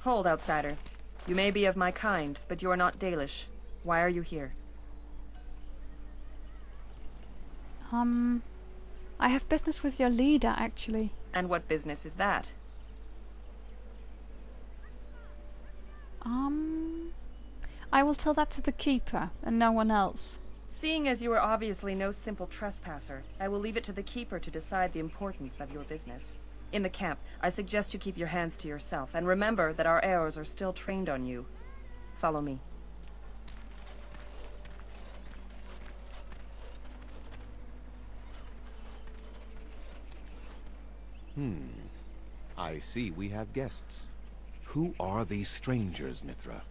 Hold, outsider. You may be of my kind, but you are not Dalish. Why are you here? I have business with your leader, actually. And what business is that? I will tell that to the keeper, and no one else. Seeing as you are obviously no simple trespasser, I will leave it to the keeper to decide the importance of your business. In the camp, I suggest you keep your hands to yourself, and remember that our arrows are still trained on you. Follow me. I see we have guests. Who are these strangers, Mithra?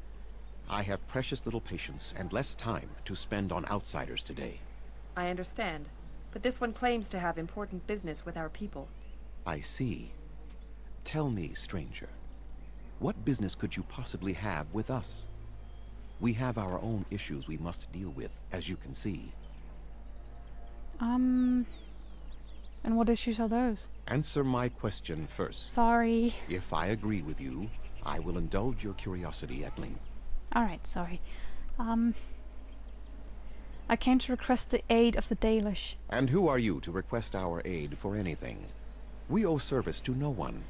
I have precious little patience and less time to spend on outsiders today. I understand, but this one claims to have important business with our people. I see. Tell me, stranger, what business could you possibly have with us? We have our own issues we must deal with, as you can see. And what issues are those? Answer my question first. Sorry. If I agree with you, I will indulge your curiosity at length. Alright, sorry. I came to request the aid of the Dalish. And who are you to request our aid for anything? We owe service to no one.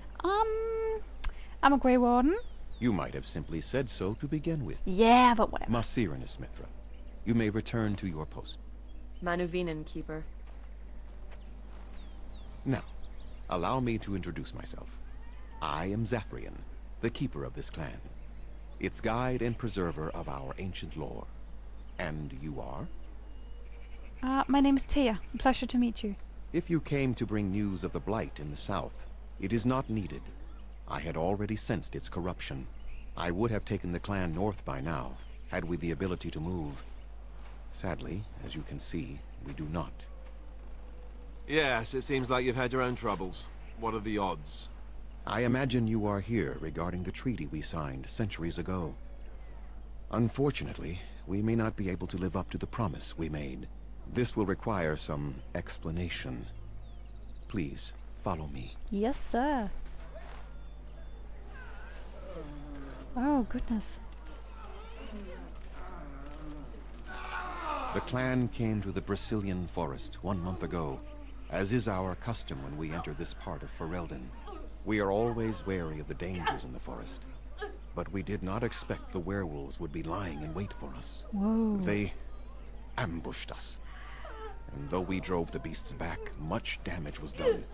I'm a Grey Warden. You might have simply said so to begin with. Yeah, but whatever. Masirinus Mithra, you may return to your post. Manuvinen, keeper. Now, allow me to introduce myself. I am Zathrian, the keeper of this clan, its guide and preserver of our ancient lore. And you are? My name is Tia. Pleasure to meet you. If you came to bring news of the Blight in the south, it is not needed. I had already sensed its corruption. I would have taken the clan north by now, had we the ability to move. Sadly, as you can see, we do not. Yes, it seems like you've had your own troubles. What are the odds? I imagine you are here regarding the treaty we signed centuries ago. Unfortunately, we may not be able to live up to the promise we made. This will require some explanation. Please, follow me. Yes, sir. Oh, goodness. The clan came to the Brazilian forest 1 month ago, as is our custom when we enter this part of Ferelden. We are always wary of the dangers in the forest, but we did not expect the werewolves would be lying in wait for us. Whoa. They ambushed us, and though we drove the beasts back, much damage was done.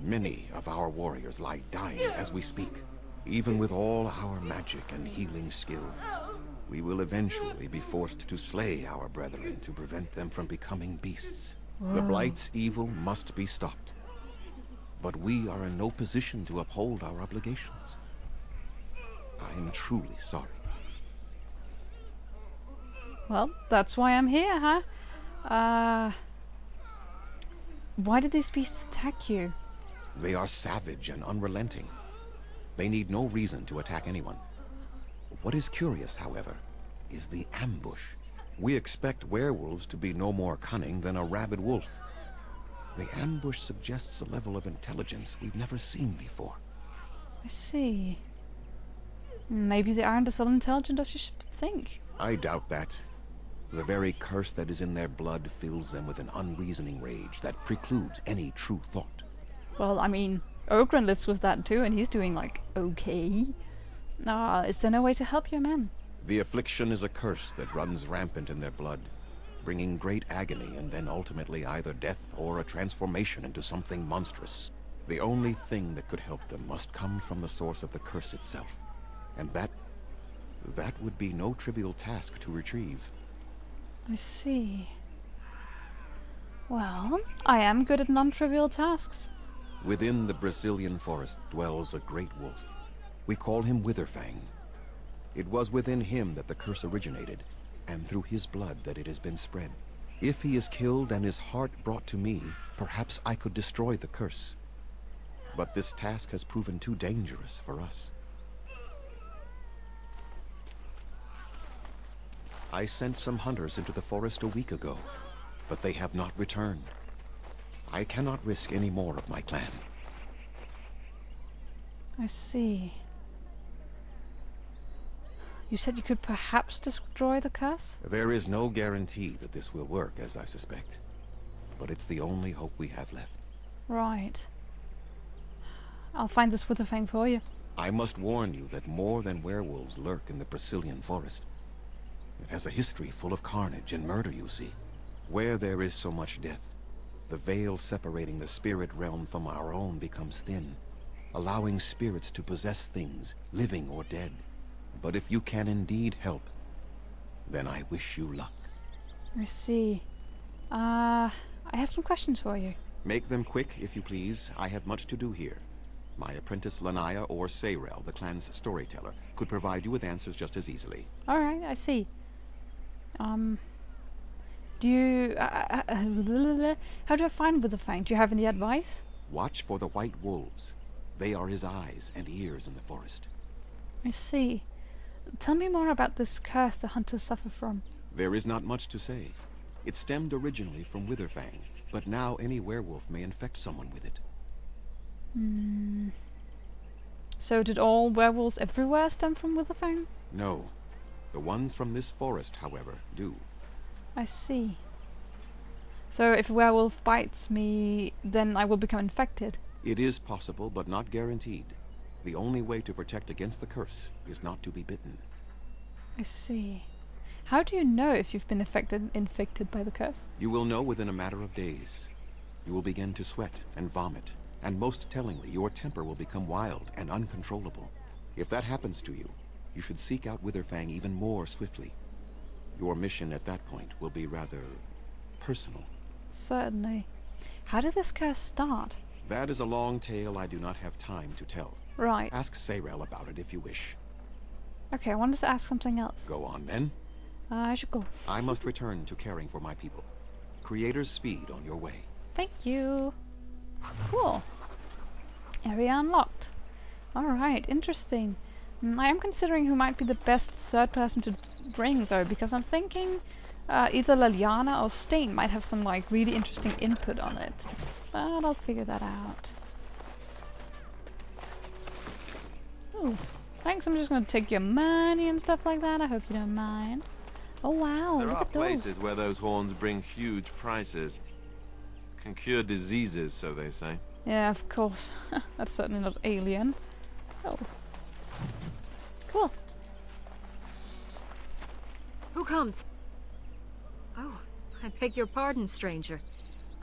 Many of our warriors lie dying as we speak. Even with all our magic and healing skill, we will eventually be forced to slay our brethren to prevent them from becoming beasts. Whoa. The Blight's evil must be stopped, but we are in no position to uphold our obligations. I am truly sorry. Well, that's why I'm here, huh? Why did these beasts attack you? They are savage and unrelenting. They need no reason to attack anyone. What is curious, however, is the ambush. We expect werewolves to be no more cunning than a rabid wolf. The ambush suggests a level of intelligence we've never seen before. I see. Maybe they aren't as intelligent as you should think. I doubt that. The very curse that is in their blood fills them with an unreasoning rage that precludes any true thought. Well, I mean, Ogren lives with that too, and he's doing, like, okay. Is there no way to help your men? The affliction is a curse that runs rampant in their blood, bringing great agony and then ultimately either death or a transformation into something monstrous. The only thing that could help them must come from the source of the curse itself. And that would be no trivial task to retrieve. I see. Well, I am good at non-trivial tasks. Within the Brazilian forest dwells a great wolf. We call him Witherfang. It was within him that the curse originated, and through his blood that it has been spread. If he is killed and his heart brought to me, perhaps I could destroy the curse. But this task has proven too dangerous for us. I sent some hunters into the forest a week ago, but they have not returned. I cannot risk any more of my clan. I see. You said you could perhaps destroy the curse? There is no guarantee that this will work, as I suspect. But it's the only hope we have left. Right. I'll find this Witherfang for you. I must warn you that more than werewolves lurk in the Brazilian forest. It has a history full of carnage and murder, you see. Where there is so much death, the veil separating the spirit realm from our own becomes thin, allowing spirits to possess things, living or dead. But if you can indeed help, then I wish you luck. I see. I have some questions for you. Make them quick, if you please. I have much to do here. My apprentice Lanaya or Sayrel, the clan's storyteller, could provide you with answers just as easily. Alright, I see. Do you... how do I find Witherfang? Do you have any advice? Watch for the white wolves. They are his eyes and ears in the forest. I see. Tell me more about this curse the hunters suffer from. There is not much to say. It stemmed originally from Witherfang, but now any werewolf may infect someone with it. So did all werewolves everywhere stem from Witherfang? No. The ones from this forest, however, do. I see. So if a werewolf bites me, then I will become infected? It is possible, but not guaranteed. The only way to protect against the curse is not to be bitten. I see. How do you know if you've been infected by the curse? You will know within a matter of days. You will begin to sweat and vomit, and most tellingly, your temper will become wild and uncontrollable. If that happens to you, you should seek out Witherfang even more swiftly. Your mission at that point will be rather personal. Certainly. How did this curse start? That is a long tale I do not have time to tell. Right. Ask Sayrel about it if you wish. Okay, I wanted to ask something else. Go on then. I should go. I must return to caring for my people. Creator's speed on your way. Thank you. Cool. Area unlocked. Alright, interesting. I am considering who might be the best third person to bring though, because I'm thinking either Liliana or Stain might have some like really interesting input on it. But I'll figure that out. Ooh, thanks, I'm just gonna take your money and stuff like that. I hope you don't mind. Oh wow, There look are at those. places where those horns bring huge prices. Can cure diseases, so they say. Yeah, of course. That's certainly not alien. Oh. Cool. Who comes? Oh, I beg your pardon, stranger.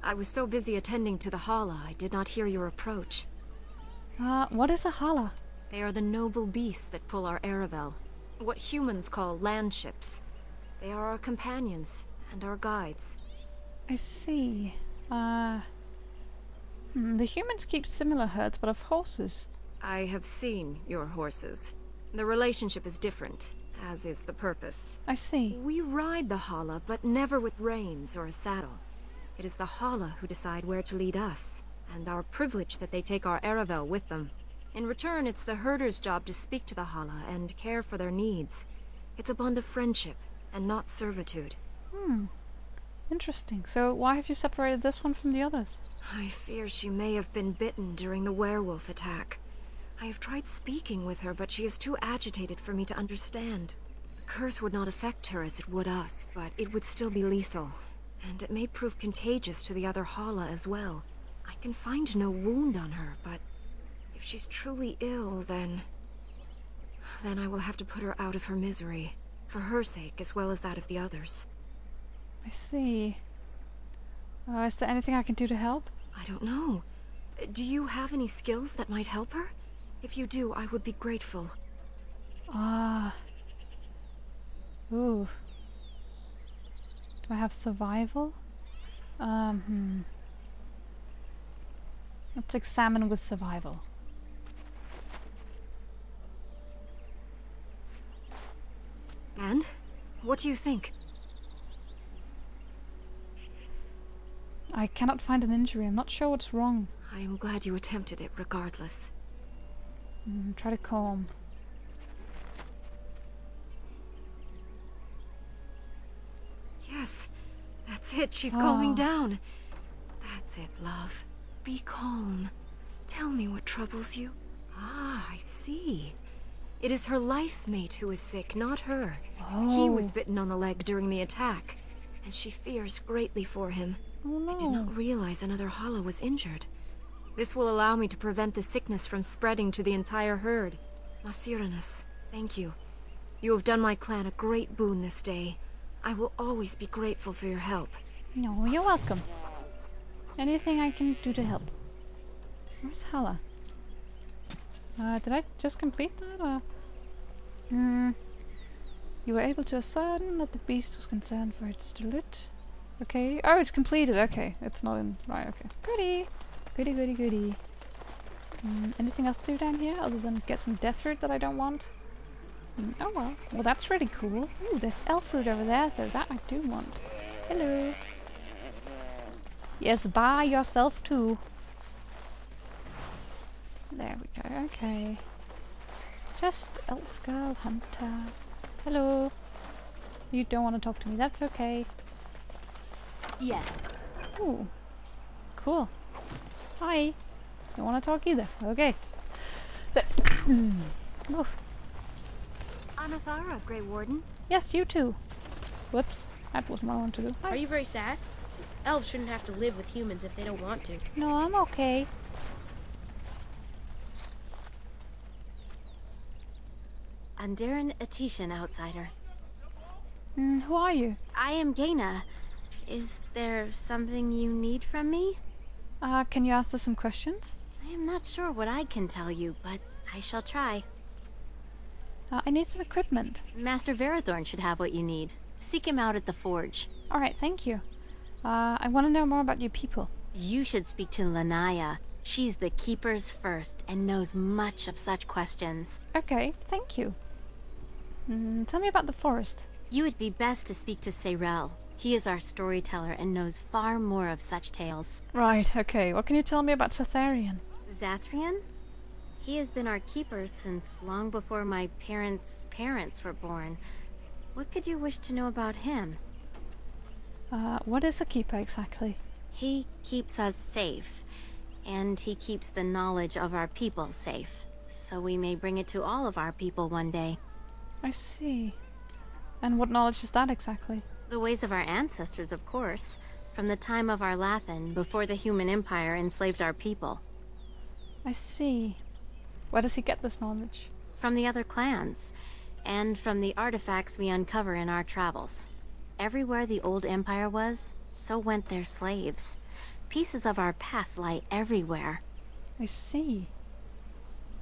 I was so busy attending to the Hala, I did not hear your approach. What is a Hala? They are the noble beasts that pull our Aravel. What humans call landships. They are our companions and our guides. I see. The humans keep similar herds, but of horses. I have seen your horses. The relationship is different, as is the purpose. I see. We ride the Hala, but never with reins or a saddle. It is the Hala who decide where to lead us, and our privilege that they take our Aravel with them. In return, it's the herder's job to speak to the Hala and care for their needs. It's a bond of friendship, and not servitude. Interesting. So why have you separated this one from the others? I fear she may have been bitten during the werewolf attack. I have tried speaking with her, but she is too agitated for me to understand. The curse would not affect her as it would us, but it would still be lethal. And it may prove contagious to the other Hala as well. I can find no wound on her, but if she's truly ill, then I will have to put her out of her misery. For her sake, as well as that of the others. I see. Is there anything I can do to help? I don't know. Do you have any skills that might help her? If you do, I would be grateful. Ooh. Do I have survival? Let's examine with survival. And? What do you think? I cannot find an injury. I'm not sure what's wrong. I am glad you attempted it regardless. Try to calm. Yes, that's it. She's calming down. That's it, love. Be calm. Tell me what troubles you. Ah, I see. It is her life mate who is sick, not her. Oh. He was bitten on the leg during the attack, and she fears greatly for him. Oh no. I did not realize another hollow was injured. This will allow me to prevent the sickness from spreading to the entire herd. Masiranus, thank you. You have done my clan a great boon this day. I will always be grateful for your help. No, you're welcome. Anything I can do to help. Where's Hala? Did I just complete that, or? You were able to ascertain that the beast was concerned for its loot. Okay. Oh, it's completed. Okay. It's not in... Right, okay. Goody! Goody, goody, goody. Anything else to do down here other than get some death fruit that I don't want? Oh well. Well, that's really cool. Ooh, there's elf fruit over there, though. That I do want. Hello. Yes, buy yourself too. There we go. Okay. Just elf girl hunter. Hello. You don't want to talk to me. That's okay. Yes. Ooh. Cool. Hi. Don't want to talk either. Okay. Oh. Anathara, Grey Warden. Yes, you too. Whoops. That wasn't what I wanted to do. Hi. Are you very sad? Elves shouldn't have to live with humans if they don't want to. No, I'm okay. Andaran Atishan, outsider. Who are you? I am Gaina. Is there something you need from me? Can you ask us some questions? I am not sure what I can tell you, but I shall try. I need some equipment. Master Verathorn should have what you need. Seek him out at the forge. Alright, thank you. I want to know more about your people. You should speak to Lanaya. She's the Keeper's first and knows much of such questions. Okay, thank you. Tell me about the forest. You would be best to speak to Seirel. He is our storyteller and knows far more of such tales. Right, okay. What can you tell me about Satharian? Zathrian? He has been our keeper since long before my parents' parents were born. What could you wish to know about him? What is a keeper exactly? He keeps us safe, and he keeps the knowledge of our people safe, so we may bring it to all of our people one day. I see. And what knowledge is that exactly? The ways of our ancestors, of course, from the time of our Lathan, before the human empire enslaved our people. I see. Where does he get this knowledge? From the other clans, and from the artifacts we uncover in our travels. Everywhere the old empire was, so went their slaves. Pieces of our past lie everywhere. I see.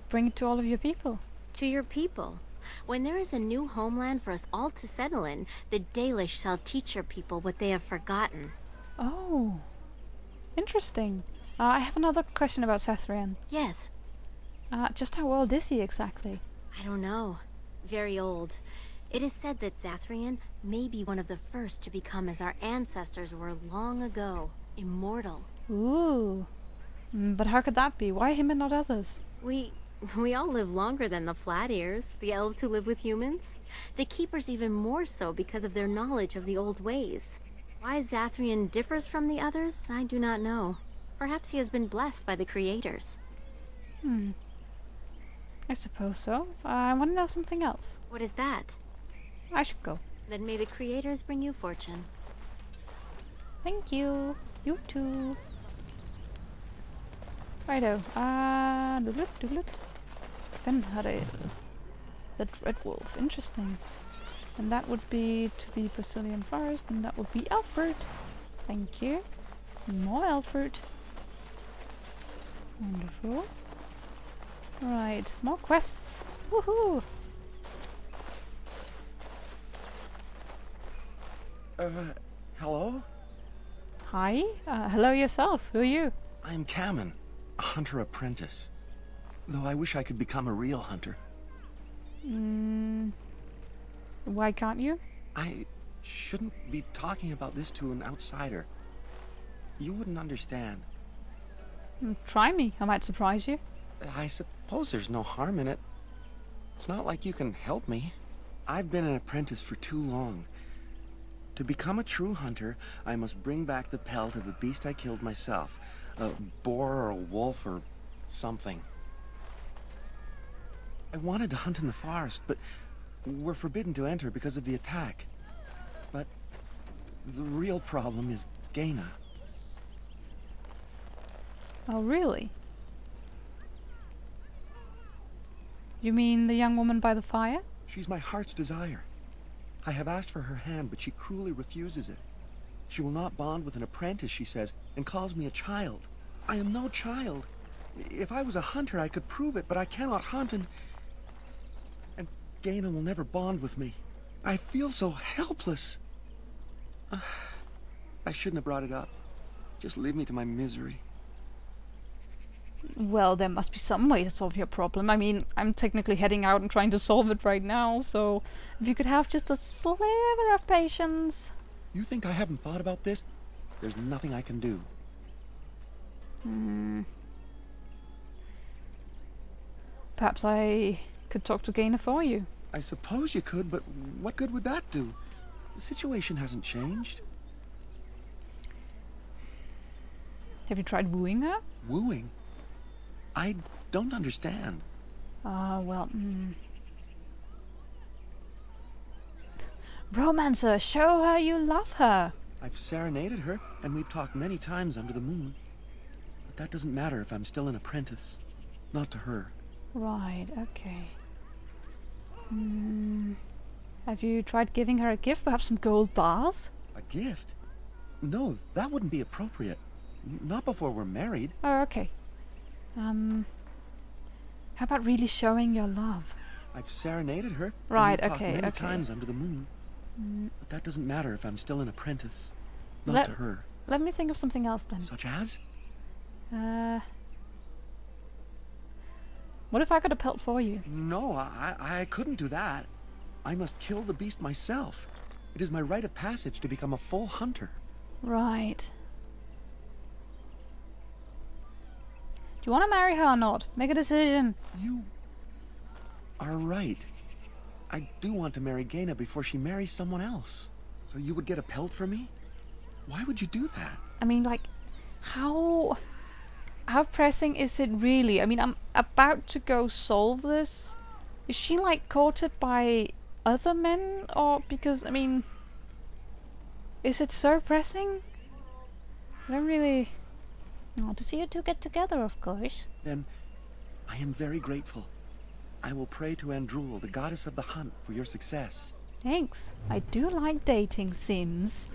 Bring it to all of your people. To your people. When there is a new homeland for us all to settle in, the Dalish shall teach your people what they have forgotten. Oh. Interesting. I have another question about Sathrian. Yes. Just how old is he exactly? I don't know. Very old. It is said that Zathrian may be one of the first to become as our ancestors were long ago, immortal. Ooh. But how could that be? Why him and not others? We all live longer than the Flat Ears, the elves who live with humans. The Keepers even more so because of their knowledge of the old ways. Why Zathrian differs from the others, I do not know. Perhaps he has been blessed by the creators. I suppose so. I want to know something else. What is that? I should go. Then may the creators bring you fortune. Thank you. You too. Righto. Fenharil. The Dread Wolf. Interesting. And that would be to the Brazilian forest, and that would be elf fruit. Thank you. More elf fruit. Wonderful. Right, more quests. Woohoo! Hello? Hi. Hello yourself. Who are you? I'm Kamen, a hunter apprentice. Though I wish I could become a real hunter. Why can't you? I shouldn't be talking about this to an outsider. You wouldn't understand. Try me. I might surprise you. I suppose there's no harm in it. It's not like you can help me. I've been an apprentice for too long. To become a true hunter, I must bring back the pelt of a beast I killed myself. A boar or a wolf or something. I wanted to hunt in the forest, but we're forbidden to enter because of the attack. But the real problem is Gaina. Oh, really? You mean the young woman by the fire? She's my heart's desire. I have asked for her hand, but she cruelly refuses it. She will not bond with an apprentice, she says, and calls me a child. I am no child. If I was a hunter, I could prove it, but I cannot hunt, and Gaina will never bond with me. I feel so helpless. I shouldn't have brought it up. Just leave me to my misery. Well, there must be some way to solve your problem. I mean, I'm technically heading out and trying to solve it right now, so if you could have just a sliver of patience. You think I haven't thought about this? There's nothing I can do. Perhaps I could talk to Gaina for you. I suppose you could, but what good would that do? The situation hasn't changed. Have you tried wooing her? Wooing? I don't understand. Well, Romancer, show her you love her. I've serenaded her, and we've talked many times under the moon. But that doesn't matter if I'm still an apprentice. Not to her. Right, okay. Have you tried giving her a gift? Perhaps some gold bars? A gift? No, that wouldn't be appropriate. Not before we're married. Oh, okay. How about really showing your love? I've serenaded her. Right, and we've okay, talked many okay. times under the moon. But that doesn't matter if I'm still an apprentice. Not to her. Let me think of something else then. Such as? What if I got a pelt for you? No, I couldn't do that. I must kill the beast myself. It is my rite of passage to become a full hunter. Right. Do you want to marry her or not? Make a decision. You are right. I do want to marry Gaina before she marries someone else. So you would get a pelt for me? Why would you do that? I mean, like, how pressing is it really? I mean, I'm about to go solve this. Is she, like, courted by other men? Or because, I mean, is it so pressing? I don't really... Oh, to see you two get together, of course. Then I am very grateful. I will pray to Andrul, the goddess of the hunt, for your success. Thanks. I do like dating sims.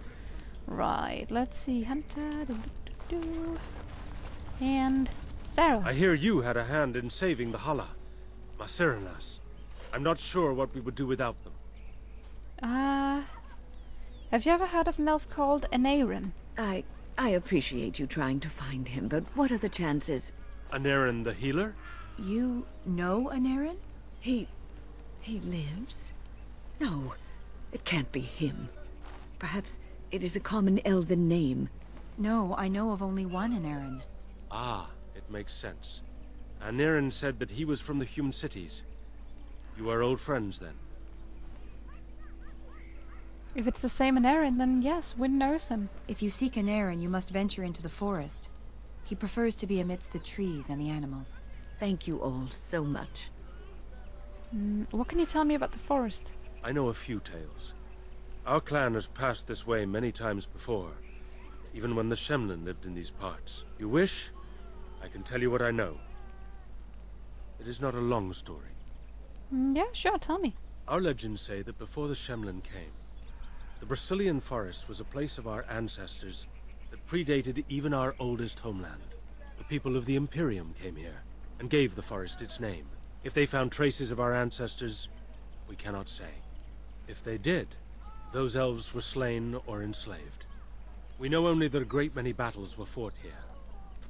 Right, let's see. Hunter. And Sarah. I hear you had a hand in saving the Hala. Maseranas. I'm not sure what we would do without them. Have you ever heard of an elf called Aneirin? I appreciate you trying to find him, but what are the chances? Aneirin the healer? You know Aneirin? He lives? No, it can't be him. Perhaps it is a common elven name. No, I know of only one Aneirin. Ah, it makes sense. Aneirin said that he was from the human cities. You are old friends, then? If it's the same Aneirin, then yes, Wynn knows him. If you seek Aneirin, you must venture into the forest. He prefers to be amidst the trees and the animals. Thank you all so much. What can you tell me about the forest? I know a few tales. Our clan has passed this way many times before, even when the Shemlin lived in these parts. You wish? I can tell you what I know. It is not a long story. Yeah, sure, tell me. Our legends say that before the Shemlin came, the Brazilian forest was a place of our ancestors that predated even our oldest homeland. The people of the Imperium came here and gave the forest its name. If they found traces of our ancestors, we cannot say. If they did, those elves were slain or enslaved. We know only that a great many battles were fought here.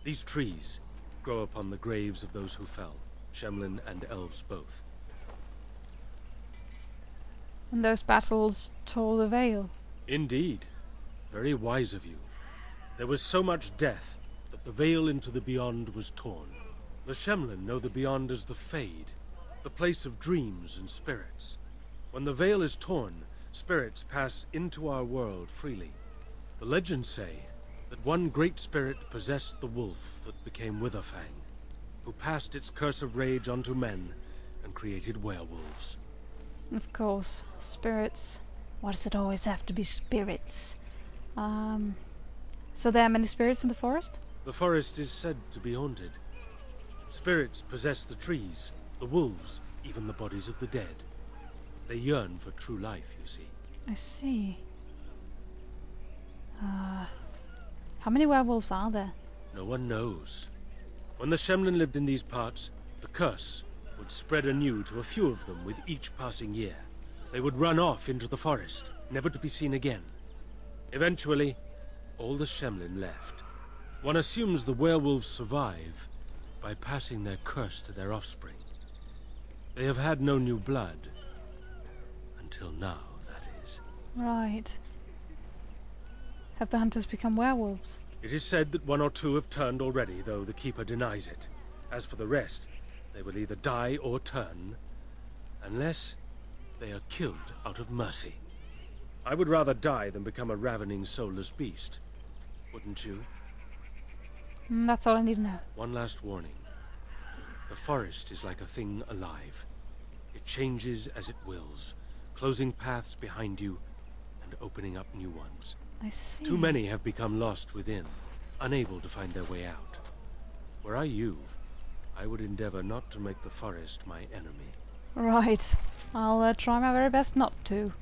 These trees grow upon the graves of those who fell, Shemlin and elves both. And those battles tore the veil. Indeed. Very wise of you. There was so much death that the veil into the beyond was torn. The Shemlin know the beyond as the Fade, the place of dreams and spirits. When the veil is torn, spirits pass into our world freely. The legends say that one great spirit possessed the wolf that became Witherfang, who passed its curse of rage onto men and created werewolves. Of course, spirits. Why does it always have to be spirits? So there are many spirits in the forest? The forest is said to be haunted. Spirits possess the trees, the wolves, even the bodies of the dead. They yearn for true life, you see. I see. How many werewolves are there? No one knows. When the Shemlin lived in these parts, the curse would spread anew to a few of them with each passing year. They would run off into the forest, never to be seen again. Eventually, all the Shemlin left. One assumes the werewolves survive by passing their curse to their offspring. They have had no new blood. Until now, that is. Right. Have the hunters become werewolves? It is said that one or two have turned already, though the Keeper denies it. As for the rest, they will either die or turn, unless they are killed out of mercy. I would rather die than become a ravening, soulless beast. Wouldn't you? That's all I need to know. One last warning. The forest is like a thing alive. It changes as it wills, closing paths behind you and opening up new ones. I see. Too many have become lost within, unable to find their way out. Were I you, I would endeavor not to make the forest my enemy. Right. I'll try my very best not to.